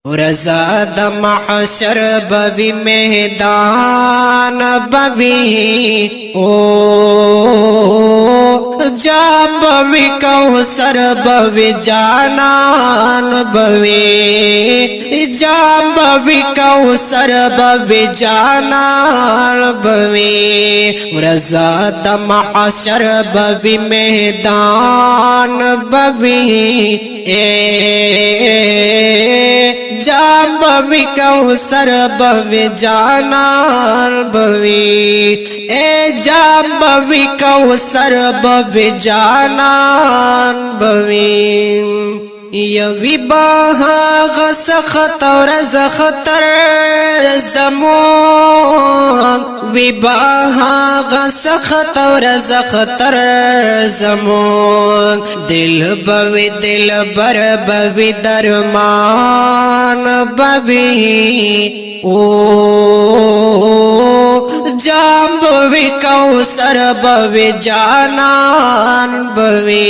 रज़ा the महशर बवी मैदान बवी ओ जा बवी कौसर बवी जानान बवी जा बवी कौसर बवी जानान बवी रज़ा द महशर बवी मैदान बवी जाम बवी कौसर बवी जानान बवी जाम बवी कौसर बवी जानान बवी यवी बाहा गसखत और ज़ख़तर ज़मून विबाहा गसखत और ज़ख़तर ज़मून दिल बर बवी दरमान बवी ओ जाम बवी कौसर बवी जानान बवी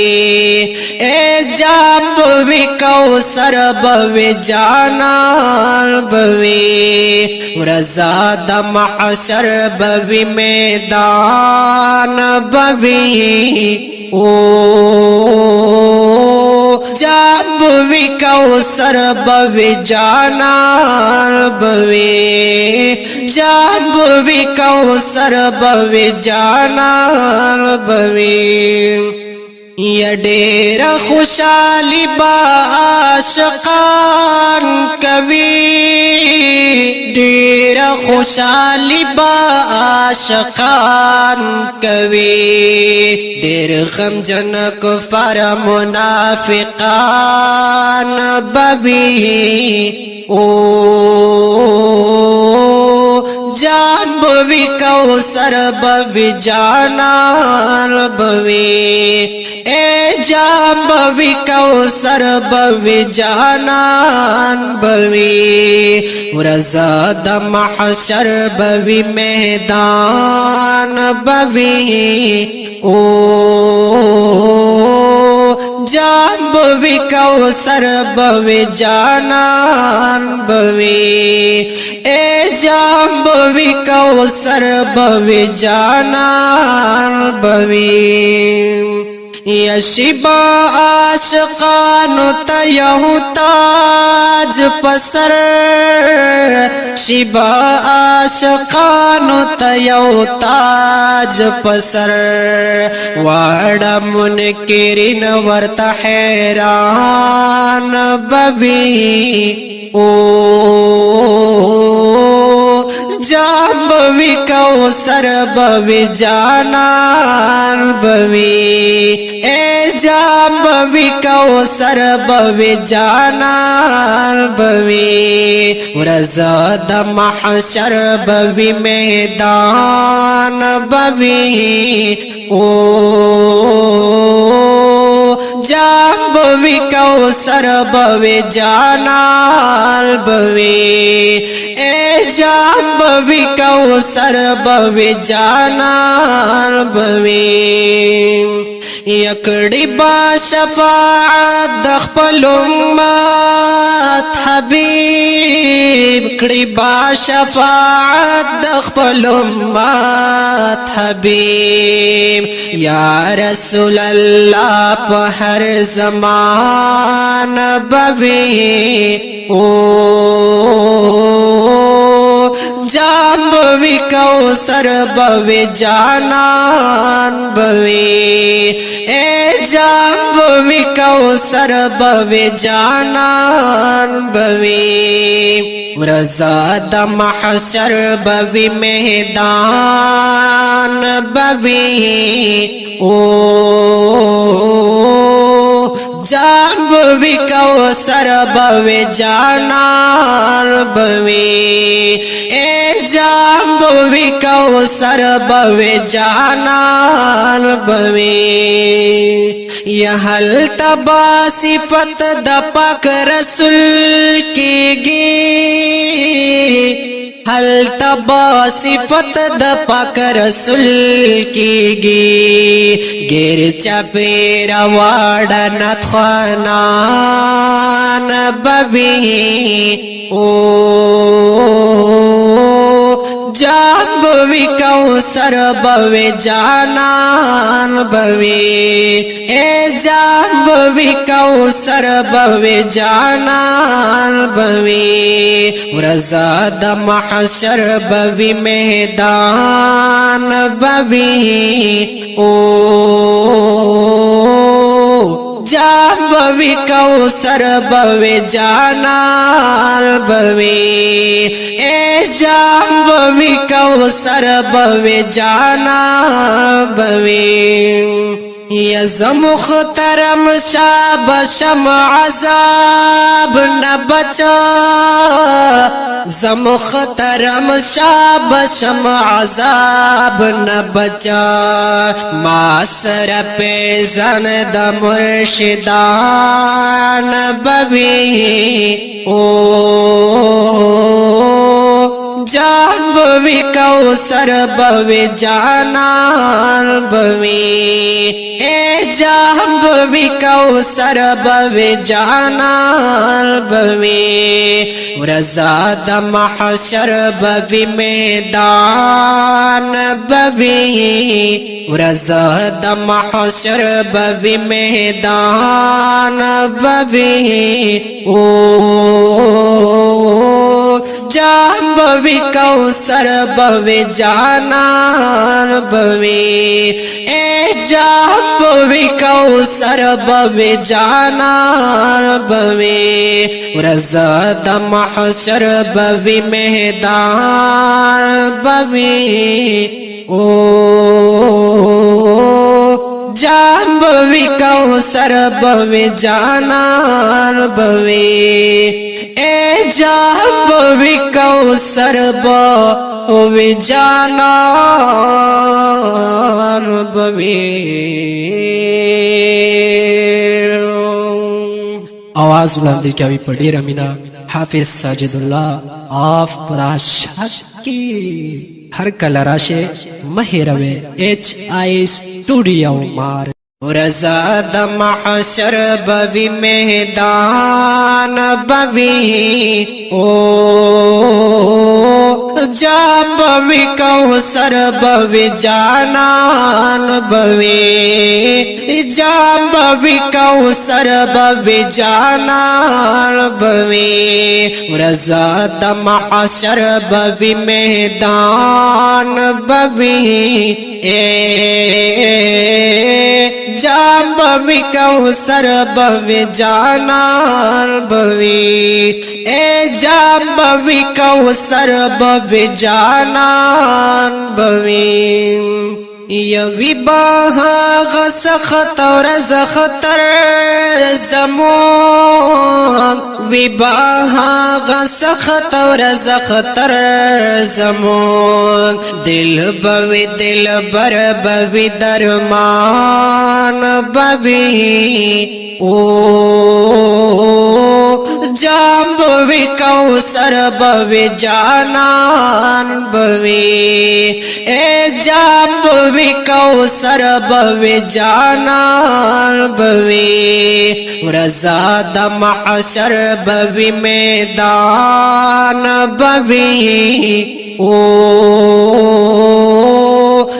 जाम बवी कौसर बवी जानान बवी रज़ा द महशर बवी मैदान बवी ओ जाम बवी कौसर बवी जानान बवी जाम बवी कौसर बवी जानान बवी ये डेरा खुशाली बाशकान कवि डेरा खुशाली बाशकान कवि डेर गम जनक पर मुनाफिकान बवी ओ जाम बवी कौसर बवी जानान बवी जाम बवी कौसर बवी जानान बवी रज़ा द महशर बवी मैदान बवी ओ जाम बवी कौसर बवी जानान बवी जाम बवी कौसर बवी जानान बवी यशिबा आशिकान तयहु ताज पसर शिबा आशिकान तयहु ताज पसर वाड़ा मुनकिरिन वर्त हैरान बवी ओ जाम बवी कौसर बवी जानान बवी जाम बवी कौसर बवी जानान बवी रज़ा द महशर बवी मैदान बवी ओ जाम बवी कौसर बवी जानान बवी जाम बवी कौसर बवी जानान बवी यकड़ी बा शफाअत दख्पल उम्मत हबीब कड़ी बा शफाअत दख्पल उम्मत हबीब या रसूल अल्लाह पहर ज़मान बवी ओ जाम बवी कौसर बवी जानान बवी जाम बवी कौसर बवी जानान बवी रज़ा द महशर बवी मैदान बवी ओ जाम बवी कौसर बवी जानान बवी जाम बवी कौसर बवी जानान बवी यहल तबा सिफत द पाक रसूल की गी हल अलतबा सिफत द पाक रसूल कीगी गिर चपेरा वाड़ा नथखानान बवी ओ जाब विकौसर बवे जानान बवे ए जाब विकौसर बवे जानान बवे रज़ाद महशर बवी मैदान बवी ओ जाब विकौसर बवे जानान बवे ए जाब विकौसर बवे जानान बवे मुख्तरम शाब शम अज़ाब न बचा मुख्तरम शाब शम अज़ाब न बचा मासर पे जन द मुर्शिदान बवी ओ जाब विकौसर बवे जानान बवे ए जाब विकौसर बवे जानान बवे रज़ाद महशर बवी मैदान बवी रज़ाद महशर बवी मैदान बवी ओ जाब विकौसर बवे जानान बवे ए जाब विकौसर बवे जानान बवे रज़ाद महशर बवी मैदान बवे ओ जाब विकौसर बवे जानान बवे ए जाब विकौसर बवे जानान बवे। आवाज बुलंदी क्या भी पढ़ी रमीना हाफिज साजिदुल्लाह ऑफ पराशा की हर कलराशे महिरवे HI स्टूडियो मार रज़ाद महशर बवी मैदान बवी ओ जाब विकौसर बवे जानान बवे जाब विकौसर बवे जानान बवे रज़ाद महशर बवी मैदान बवी ए जाब विकौसर बवे जानान बवे ए जाब विकौसर बवे जानान बवे विबाहा गसखत और ज़ख्तर ज़मून विबाहा गसखत और ज़ख्तर ज़मून दिल बवी दिल बर बवी दरमान बवी ओ जाब विकौसर बवे जानान बवे ए जाब विकौसर बवे जानान बवे रज़ाद महशर बवी मैदान बवी ओ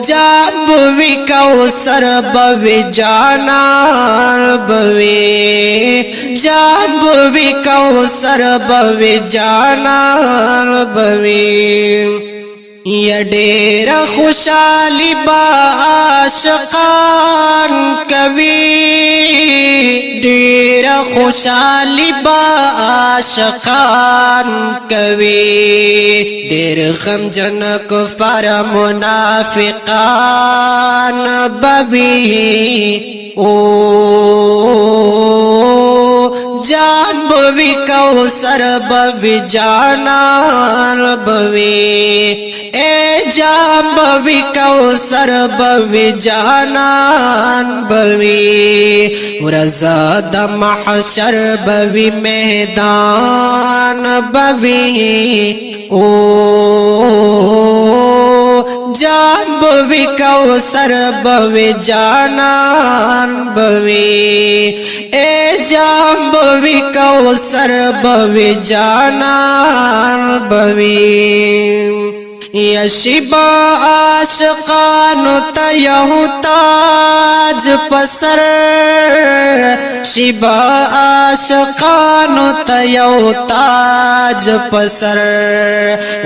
जाब विकौसर बवे जानान बवे जाब विकौसर बवे जानान बवे ये डेरा खुशाली बाशकान कवि डेरा खुशाली बाशकान कवि डेर गमजन कुफार मुनाफिकान बवी ओ जाब विकौसर बवे जानान बवे ए जाब विकौसर बवे जानान बवे रज़ाद महशर बवी मैदान बवी ओ जान बवी कौसर बवी जानान बवी ए जान बवी कौसर बवी जानान बवी यशिबा आशिकानु तयहु ताज पसर शिबा आशिकानु तयहु ताज पसर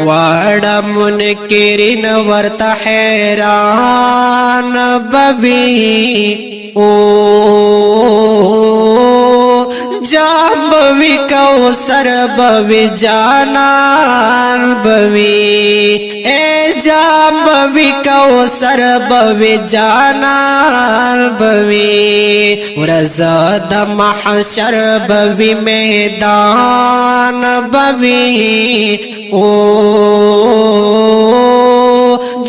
वाड़ा मुनकिरिन वर्त हैरान बवी ओ जान बवी कौसर बवी जानान बवी ए जान बवी कौसर बवी जानान बवी रज़द महशर बवी मैदान बवी ओ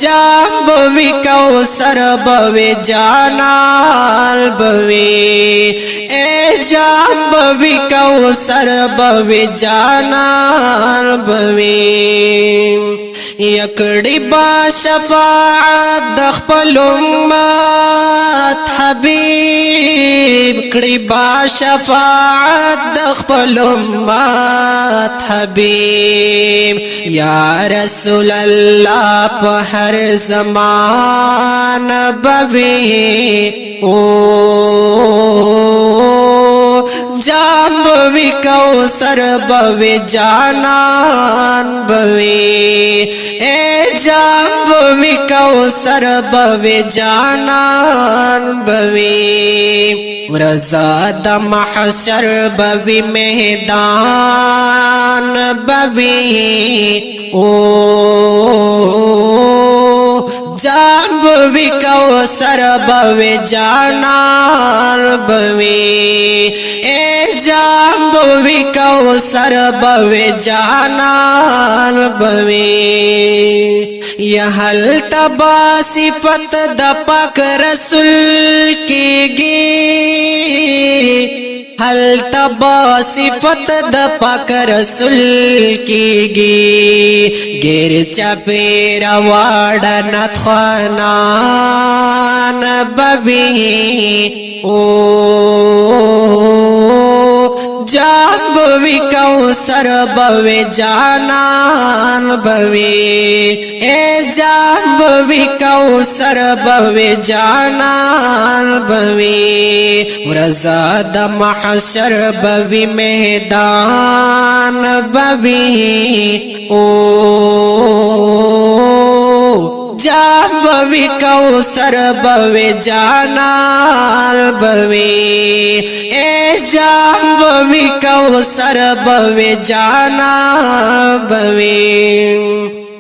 जान बवी कौसर बवी जानान बवी ए जान बवी कौसर बवी जानान बवी यकड़ी बा शफाअत दख्पल उम्मत हबीब कड़ी बा शफाअत दख्पल उम्मत हबीब या रसूल अल्लाह पहर ज़मान बवी ओ जान बवी कौसर बवी जानान बवी ए जान बवी कौसर बवी जानान बवी रज़द महशर बवी मैदान बवी ओ जान बवी कौसर बवी जानान बवी ए जान बवी कौसर बवी जानान बवी यहल तबा सिफत दपक रसूल की गी हल तबा सिफत दपक रसूल की गी गिर चपेर वाड़नत खानान बवी ओ जान बवी कौसर बवी जानान बवी ए जान बवी कौसर बवी जानान बवी रज़द महशर बवी मैदान बवी ओ जान बवी कौसर बवी जानान बवी ए जान बवी कौसर बवी जानान बवी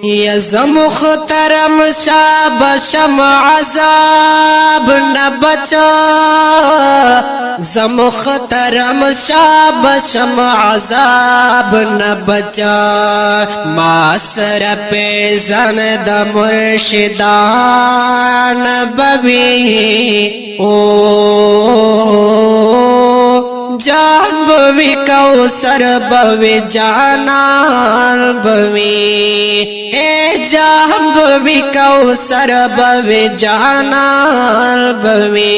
यज़ मुख्तरम शाब शम अज़ाब न बचा ज़ मुख्तरम शाब शम अज़ाब न बचा मासर पे ज़न द मुर्शिदान बवी ओ जान बवी कौसर बवी जानान बवी ए जान बवी कौसर बवी जानान बवी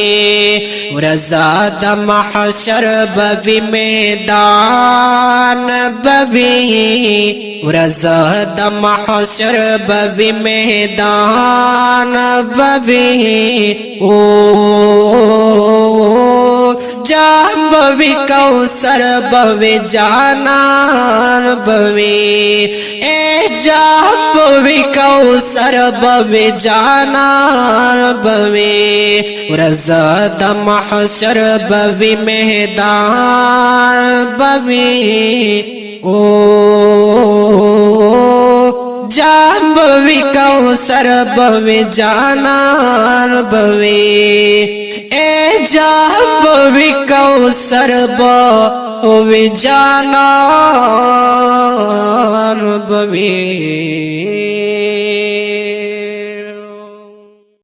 रज़द महशर बवी मैदान बवी रज़द महशर बवी मैदान बवी ओ जान बवी कौसर बवी जानान बवी ए जान बवी कौसर बवी जानान बवी रज़द महशर बवी मैदान बवी ओ जान बवी कौसर बवी जानान बवी ए जान बवी कौसर बवी जानान बवी।